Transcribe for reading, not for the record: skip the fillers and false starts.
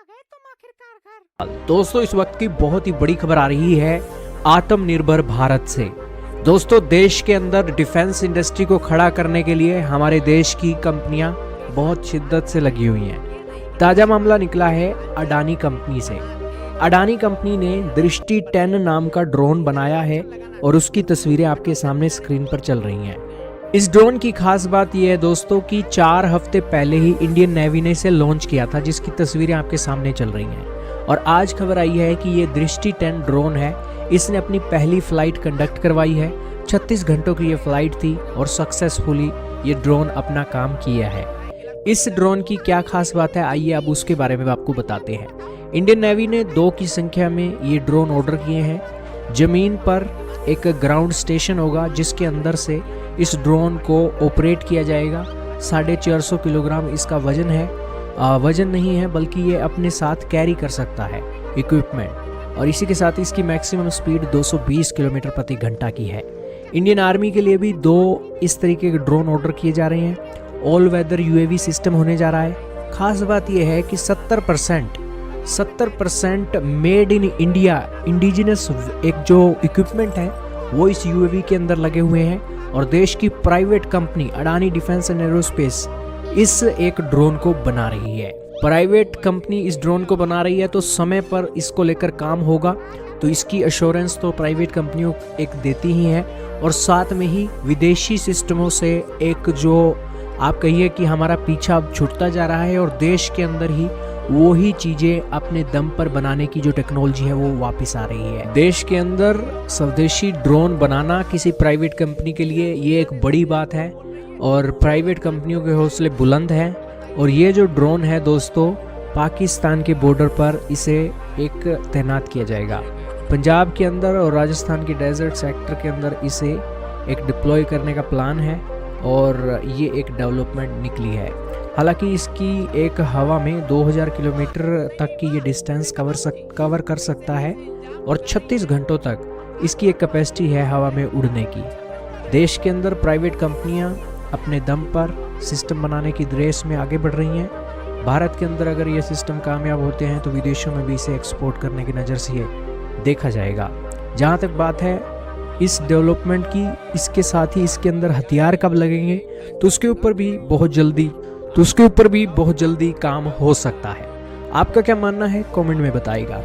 गए तुम आखिरकार घर। दोस्तों इस वक्त की बहुत ही बड़ी खबर आ रही है आत्मनिर्भर भारत से। दोस्तों देश के अंदर डिफेंस इंडस्ट्री को खड़ा करने के लिए हमारे देश की कंपनियां बहुत शिद्दत से लगी हुई हैं। ताजा मामला निकला है अडानी कंपनी से। अडानी कंपनी ने दृष्टि 10 नाम का ड्रोन बनाया है और उसकी तस्वीरें आपके सामने स्क्रीन पर चल रही हैं। इस ड्रोन की खास बात यह है दोस्तों कि 4 हफ्ते पहले ही इंडियन नेवी ने इसे लॉन्च किया था, जिसकी तस्वीरें आपके सामने चल रही हैं। और आज खबर आई है कि ये दृष्टि 10 ड्रोन है। इसने अपनी पहली फ्लाइट कंडक्ट करवाई है। 36 घंटों की ये फ्लाइट थी और सक्सेसफुली ये ड्रोन अपना काम किया है। इस ड्रोन की क्या खास बात है, आइए अब उसके बारे में आपको बताते हैं। इंडियन नेवी ने 2 की संख्या में ये ड्रोन ऑर्डर किए हैं। जमीन पर एक ग्राउंड स्टेशन होगा जिसके अंदर से इस ड्रोन को ऑपरेट किया जाएगा। 450 किलोग्राम इसका वजन है। वजन नहीं है बल्कि ये अपने साथ कैरी कर सकता है इक्विपमेंट। और इसी के साथ इसकी मैक्सिमम स्पीड 220 किलोमीटर प्रति घंटा की है। इंडियन आर्मी के लिए भी 2 इस तरीके के ड्रोन ऑर्डर किए जा रहे हैं। ऑल वेदर यूएवी सिस्टम होने जा रहा है। खास बात यह है कि 70% मेड इन इंडिया इंडिजिनस एक जो इक्विपमेंट है वो इस यूएवी के अंदर लगे हुए हैं। और देश की private company Adani defence and aerospace इस एक ड्रोन को बना रही है। प्राइवेट कंपनी इस ड्रोन को बना रही है तो समय पर इसको लेकर काम होगा। तो इसकी एश्योरेंस तो प्राइवेट कंपनियों एक देती ही है। और साथ में ही विदेशी सिस्टमों से एक जो आप कहिए कि हमारा पीछा अब छूटता जा रहा है और देश के अंदर ही वो ही चीजें अपने दम पर बनाने की जो टेक्नोलॉजी है वो वापस आ रही है। देश के अंदर स्वदेशी ड्रोन बनाना किसी प्राइवेट कंपनी के लिए ये एक बड़ी बात है और प्राइवेट कंपनियों के हौसले बुलंद हैं। और ये जो ड्रोन है दोस्तों पाकिस्तान के बॉर्डर पर इसे एक तैनात किया जाएगा। पंजाब के अंदर और राजस्थान के डेजर्ट सेक्टर के अंदर इसे एक डिप्लॉय करने का प्लान है और ये एक डेवलपमेंट निकली है। हालांकि इसकी एक हवा में 2000 किलोमीटर तक की ये डिस्टेंस कवर कर सकता है और 36 घंटों तक इसकी एक कैपेसिटी है हवा में उड़ने की। देश के अंदर प्राइवेट कंपनियां अपने दम पर सिस्टम बनाने की रेस में आगे बढ़ रही हैं। भारत के अंदर अगर ये सिस्टम कामयाब होते हैं तो विदेशों में भी इसे एक्सपोर्ट करने की नज़र से ये देखा जाएगा। जहाँ तक बात है इस डेवलपमेंट की, इसके साथ ही इसके अंदर हथियार कब लगेंगे तो उसके ऊपर भी बहुत जल्दी काम हो सकता है। आपका क्या मानना है कमेंट में बताइएगा।